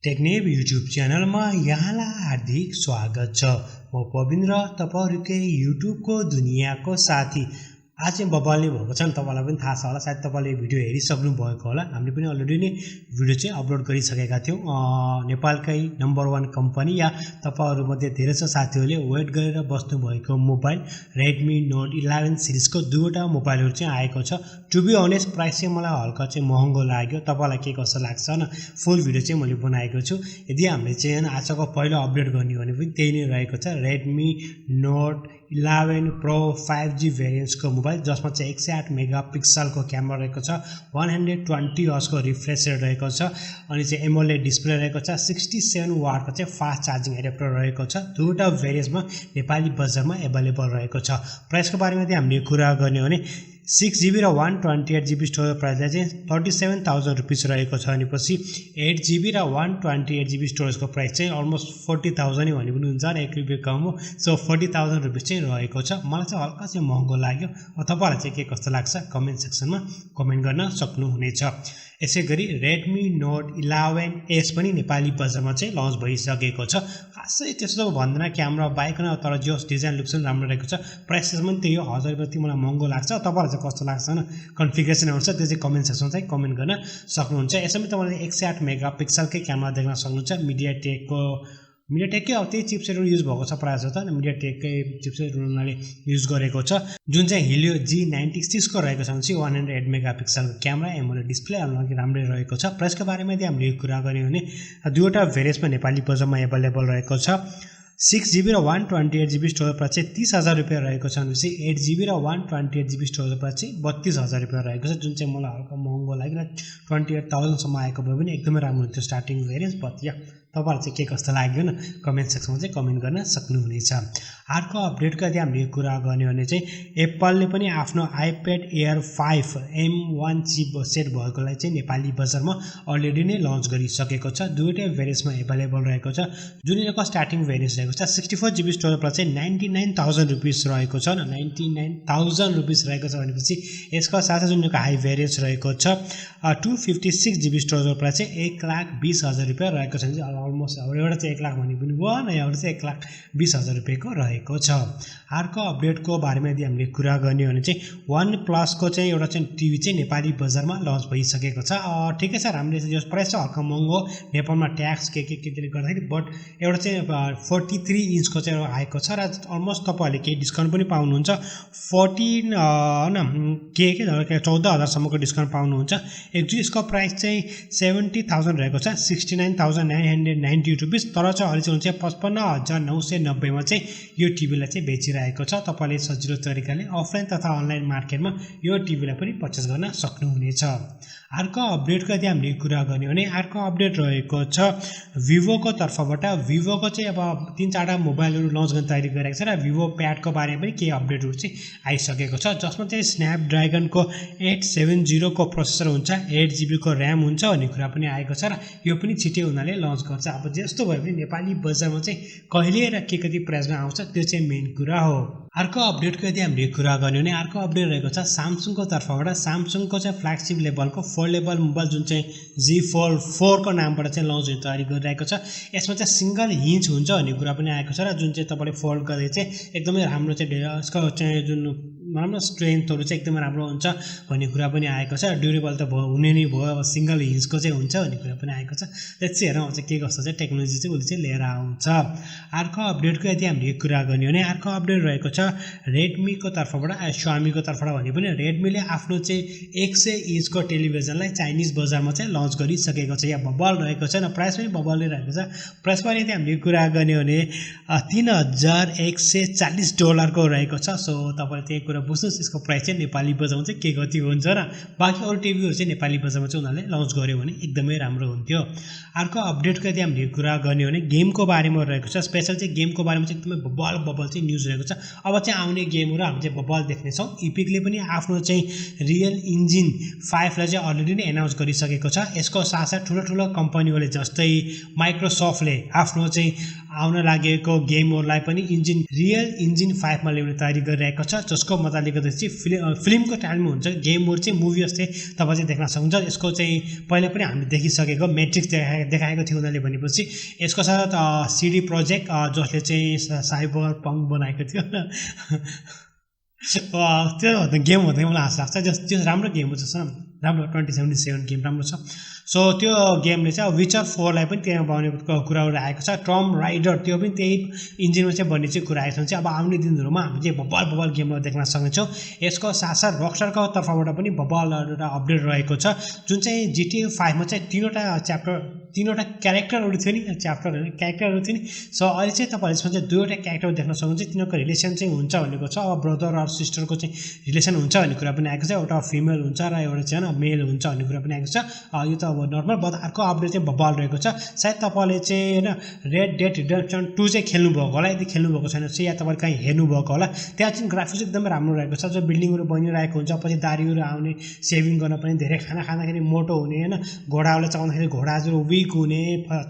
टेक्नेब YouTube च्यानलमा यहाँलाई हार्दिक स्वागत छ। म पविन्द्र, तपाईहरुकै युट्युबको दुनियाको साथी। आज चाहिँ बबालले भएको छ नि, तपाईलाई पनि थाहा छ होला, सायद तपाईले भिडियो हेरिसक्नु भएको होला। हामीले पनि अलरेडी नै भिडियो चाहिँ अपलोड गरिसकेका थियौं। नेपालकै नम्बर 1 कम्पनी या तपाईहरु मध्ये धेरै छ साथीहरुले वेट गरेर बस्नु भएको मोबाइल Redmi Note 11 सिरिजको दुईवटा मोबाइलहरु चाहिँ आएको छ। टु बी अनेस्ट प्राइस चाहिँ मलाई हल्का चाहिँ महँगो लाग्यो। तपाईलाई के कस्तो लाग्छ न, फुल भिडियो चाहिँ मैले बनाएको छु। यदि हामीले चाहिँ आजको पहिलो अपडेट गर्ने हो भने पनि त्यही नै रहेको छ। Redmi Note 11 Pro 5G भेरिएन्ट्सको mobile, जसमा चाहिँ 108 मेगापिक्सलको क्यामेरा रहेको छ, 120 हर्ट्ज को रिफ्रेश रेट रहेको छ, अनि चाहिँ एमोलेड डिस्प्ले रहेको छ, 67 वाटको चाहिँ फास्ट चार्जिङ एडाप्टर रहेको छ। दुईवटा भेरिएन्ट्समा नेपाली बजारमा अवेलेबल रहेको छ। प्राइसको बारेमा चाहिँ हामीले कुरा गर्ने हो भने 6GB र 128GB स्टोरेज प्राइसले चाहिँ 37,000 रुपैयाँ रहेको छ। अनि पछि 8GB र 128GB स्टोरेजको प्राइस चाहिँ अलमोस्ट 40,000 भने पनि हुन्छ र 1 रुपैयाँ कम हो। सो 40,000 रुपैयाँ चाहिँ रहेको छ। मलाई चाहिँ हल्का चाहिँ महँगो लाग्यो। तपाईलाई चाहिँ के कस्तो लाग्छ कमेन्ट सेक्सनमा कमेन्ट गर्न सक्नुहुनेछ। यसैगरी Redmi Note 11S पनि नेपाली बजारमा चाहिँ लन्च भइसकेको छ। खासै त्यस्तो भन्दैन क्यामेरा बाइक न, तर जो डिजाइन लुक्स पनि राम्रो रहेको छ। प्राइस पनि त्यही हो, 1000 रुपैयाँ मलाई महँगो लाग्छ। तपाईलाई चाहिँ कस्तो लाग्छ न, कन्फिगरेसन अनुसार त्यो चाहिँ कमेन्ट सेक्सनमा चाहिँ कमेन्ट गर्न सक्नुहुन्छ। यसमा तपाईले 108 मेगापिक्सलकै क्यामेरा देख्न सक्नुहुन्छ। मिडियाटेककै अब त्यही चिपसेट युज भएको छ प्रायः जस्तो, मिडियाटेककै चिपसेट उनीहरूले युज गरेको छ, जुन चाहिँ Helio G96 को रहेको छ। 108 मेगापिक्सलको क्यामेरा, एमोलेड डिस्प्ले अलग राम्रै रहेको छ। प्राइसको बारेमा यदि हामीले कुरा गर्ने हो भने दुईवटा भेरिएन्ट्समा नेपाली बजारमा अवेलेबल रहेको छ। 6GB र 128GB स्टोरेज प्राइस चाहिँ 30,000 रुपैयाँ रहेको छ। भनेपछि 8GB र 128GB स्टोरेज प्राइस चाहिँ 32,000 रुपैयाँ रहेको छ, जुन चाहिँ मलाई हल्का महँगो लाग्यो। 28,000 सम्म आएको भए पनि एकदमै राम्रो हुन्थ्यो स्टार्टिङ भेरिएन्ट्स। बट तपाईलाई चाहिँ के कस्तो लाग्यो न, कमेन्ट सेक्सनमा चाहिँ कमेन्ट गर्न सक्नुहुनेछ। अर्को अपडेटको यदि हामीले कुरा गर्ने हो भने चाहिँ एप्पलले पनि आफ्नो iPad Air 5 M1 cheap set भएकोलाई चाहिँ नेपाली बजारमा अलरेडी नै लन्च गरिसकेको छ। दुईटै भेरिएन्ट्समा अवेलेबल रहेको छ, जुन यसको स्टार्टिङ भेरिएन्ट्स रहेको छ 64GB स्टोरेज प्राइस चाहिँ 99,000 रुपैयाँ रहेको छ। 99,000 रुपैयाँ रहेको छ। भनेपछि यसको साथै जुन यसको हाई भेरिएन्ट्स रहेको छ 256GB स्टोरेज प्राइस चाहिँ 1,20,000 रुपैयाँ रहेको छ। अलमोस्ट एउटा चाहिँ 1 लाख भने पनि भयो न, एउटा चाहिँ 1,20,000 रुपैयाँको रहेको छ। अर्को अपडेटको बारेमा यदि हामीले कुरा गर्ने हो भने चाहिँ Oneplus को चाहिँ एउटा चाहिँ टिभी चाहिँ नेपाली बजारमा लन्च भइसकेको छ। ठिकै छ, राम्रै छ। यो प्राइस चाहिँ हल्का महँगो, नेपालमा ट्याक्स के गर्दाखेरि, बट एउटा चाहिँ 43 इन्चको चाहिँ आएको छ र अलमोस्ट तपाईहरुले केही डिस्काउन्ट पनि पाउनुहुन्छ। 14,000 सम्मको डिस्काउन्ट पाउनुहुन्छ। एक्चुअली यसको प्राइस चाहिँ 70,000 रहेको छ, 69,990 रुपैयाँ, तर चाहिँ अहिले चाहिँ 55,990 मा चाहिँ यो टिभीलाई चाहिँ बेचिरहेको छ। तपाईले सजिलो तरिकाले अफलाइन तथा अनलाइन मार्केटमा यो टिभीलाई पनि पर्चेस गर्न सक्नुहुनेछ। अर्को अपडेटको यदि हामीले कुरा गर्ने हो भने अर्को अपडेट रहेको छ भिभोको तर्फबाट। भिभोको चाहिँ अब 3-4 मोबाइलहरु लन्च गर्ने तयारी गरिरहेको छ र भिभो प्याडको बारेमा पनि केही अपडेटहरु चाहिँ आइसकेको छ, जसमा चाहिँ स्न्यापड्रागनको 870 को प्रोसेसर हुन्छ, 8GB को र्याम हुन्छ भन्ने कुरा पनि आएको छ र यो पनि छिटै उनीहरूले लन्च गर्छ। अब जस्तो भए पनि नेपाली बजारमा चाहिँ कहिले र के कति प्राइसमा आउँछ त्यो चाहिँ मेन कुरा हो। अर्को अपडेटको यदि हामीले कुरा गर्ने हो भने अर्को अपडेट रहेको छ Samsungको तर्फबाट। Samsungको चाहिँ फ्ल्यागशिप लेभलको 4 लेभल मोबाइल जुन चाहिँ Z Fold 4 को नामबाट चाहिँ लन्च हुने तयारी गरिरहेको छ। यसमा चाहिँ सिंगल हिन्च हुन्छ भन्ने कुरा पनि आएको छ र जुन चाहिँ तपाईले फोल्ड गर्दै चाहिँ एकदमै राम्रो चाहिँ यसको चाहिँ जुन राम्रो स्ट्रेन्थहरु चाहिँ एकदमै राम्रो हुन्छ भन्ने कुरा पनि आएको छ। ड्युरेबल त हुने नै भयो, अब सिंगल हिन्चको चाहिँ हुन्छ भन्ने कुरा पनि आएको छ। लेट्स सी हेरौँ चाहिँ के कस्तो चाहिँ टेक्नोलोजी चाहिँ उले चाहिँ लिएर आउँछ। अर्को अपडेटको यदि हामीले कुरा गर्ने हो भने अर्को अपडेट रहेको छ Redmi को तर्फबाट, Xiaomi को तर्फबाट भने पनि Redmi ले आफ्नो चाहिँ 100 इन्चको टेलिभिजनलाई चाइनिज बजारमा चाहिँ लन्च गरिसकेको छ। यहाँ बबल रहेको छ, प्राइस पनि बबल नै रहेको छ। प्राइस पनि यदि हामीले कुरा गर्ने हो भने $3,140 को रहेको छ। सो तपाईले त्यही कुरा बुझ्नुस्, यसको प्राइस चाहिँ नेपाली बजारमा चाहिँ के कति हुन्छ र बाकी अरु टिभीहरु चाहिँ नेपाली बजारमा चाहिँ उनीहरूले लन्च गर्यो भने एकदमै राम्रो हुन्थ्यो। अर्को अपडेटको यदि हामीले कुरा गर्ने हो भने गेमको बारेमा रहेको छ। स्पेशल चाहिँ गेमको बारेमा चाहिँ एकदमै बबल चाहिँ न्यूज रहेको छ। अब चाहिँ आउने गेमहरु हामी चाहिँ बबल देख्ने छौं। इपिकले पनि आफ्नो चाहिँ रियल इन्जिन 5 लाई चाहिँ अलरेडी नै अनाउन्स गरिसकेको छ। यसको साथसाथ ठुलो कम्पनीहरुले जस्तै माइक्रोसफ्टले आफ्नो चाहिँ आउन लागेको गेमहरूलाई पनि रियल इन्जिन 5 मा ल्याउने तयारी गरिरहेको छ, जसको मजाले गर्दाखेरि फिल्मको टाइममा हुन्छ गेमहरू चाहिँ मुभी जस्तै तपाईँ चाहिँ देख्न सक्नुहुन्छ। यसको चाहिँ पहिला पनि हामीले देखिसकेको म्याट्रिक्स देखाएको थियो उनीहरूले भनेपछि यसको साथ सिडी प्रोजेक्ट जसले चाहिँ साइबर पङ्क बनाएको थियो त्यो गेम हुँदै मलाई हाँस लाग्छ। त्यो राम्रो गेम हो, जस्तो राम्रो 2077 गेम राम्रो छ। सो त्यो गेमले चाहिँ विचर 4 लाई पनि त्यहाँ बनेको कुराहरू आएको छ। टम राइडर त्यो पनि त्यही इन्जिनमा चाहिँ बन्ने चाहिँ कुरा आएको छ। अब आउने दिनहरूमा हामी चाहिँ बबल गेमहरू देख्न सक्नेछौँ। यसको साथसाथ रकस्टारको तर्फबाट पनि बबल एउटा अपडेट रहेको छ, जुन चाहिँ GTA 5 मा चाहिँ तीनवटा क्यारेक्टरहरू थियो नि, क्यारेक्टरहरू थियो नि। सो अहिले चाहिँ तपाईँहरूले यसमा चाहिँ 2वटा क्यारेक्टर देख्न सक्नुहुन्छ, तिनीहरूको रिलेसन चाहिँ हुन्छ भनेको छ। अब ब्रदर र सिस्टरको चाहिँ रिलेसन हुन्छ भन्ने कुरा पनि आएको छ। एउटा फिमेल हुन्छ र एउटा चाहिँ मेल हुन्छ भन्ने कुरा पनि आएको छ। यो त अब नर्मल, बट अर्को अपडेट चाहिँ बबल रहेको छ। सायद तपाईँले चाहिँ होइन रेड डेड रिडेम्पसन 2 चाहिँ खेल्नुभएको होला, यदि खेल्नुभएको छैन चाहिँ या तपाईँले कहीँ हेर्नुभएको होला। त्यहाँ चाहिँ ग्राफिक्स एकदमै राम्रो रहेको छ। जो बिल्डिङहरू बनिरहेको हुन्छ, पछि दारीहरू आउने, सेभिङ गर्न पनि धेरै खाना खाँदाखेरि मोटो हुने, होइन घोडाहरूले चलाउँदाखेरि घोडाहरू विक हुने,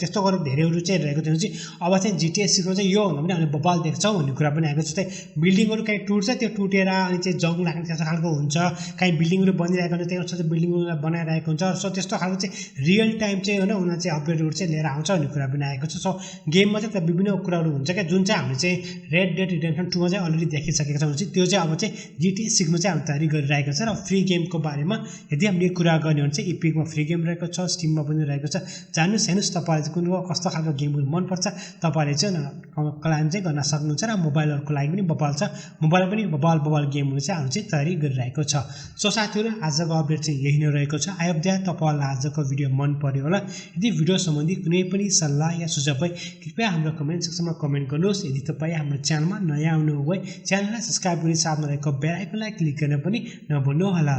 त्यस्तो गरेर धेरैहरू चाहिँ रहेको थियो चाहिँ। अब चाहिँ GTA 6 मा चाहिँ यो भन्दा पनि हामीले बबाल देख्छौँ भन्ने कुरा पनि आएको छ। जस्तै बिल्डिङहरू कहीँ टुट्छ, त्यो टुटेर अनि चाहिँ जङ लाग्ने त्यस्तो खालको हुन्छ। कहीँ बिल्डिङहरू बनिरहेको हुन्छ, त्यही अनुसार बिल्डिङहरू बनाइरहेको हुन्छ। सो त्यस्तो खालको चाहिँ रियल टाइम चाहिँ होइन उनीहरू चाहिँ अपडेटहरू चाहिँ लिएर आउँछ भन्ने कुरा पनि आएको छ। सो गेममा चाहिँ विभिन्न कुराहरू हुन्छ क्या, जुन चाहिँ हामीले चाहिँ रेड डेड रिडेम्पसन 2 मा चाहिँ अलरेडी देखिसकेको छ। भने त्यो चाहिँ अब चाहिँ GTA 6 मा चाहिँ हामी तयारी गरिरहेको छ। र फ्री गेमको बारेमा यदि हामीले कुरा गर्ने हो भने चाहिँ इपिकमा फ्री गेम रहेको छ, स्टिममा पनि रहेको छ। जानुहोस् हेर्नुहोस् तपाईँले चाहिँ कुन कस्तो खालको गेमहरू मनपर्छ, तपाईँले चाहिँ क्लाइम चाहिँ गर्न सक्नुहुन्छ। र मोबाइलहरूको लागि पनि बबाल छ, मोबाइलमा पनि बबाल गेमहरू चाहिँ हामी चाहिँ तयारी गरिरहेको छ। सो साथीहरू, आजको अपडेट चाहिँ यही नै रहेको छ। आई होप द्याट तपाईँलाई आजको भिडियो मन पर्यो होला। यदि भिडियो सम्बन्धी कुनै पनि सल्लाह या सुझाव भए कृपया हाम्रो कमेन्ट सेक्सनमा कमेन्ट गर्नुहोस्। यदि तपाईँ हाम्रो च्यानलमा नयाँ आउनु भए च्यानललाई सब्सक्राइब गरी साथमा रहेको बेल आइकनलाई क्लिक गर्न पनि नभुल्नुहोला।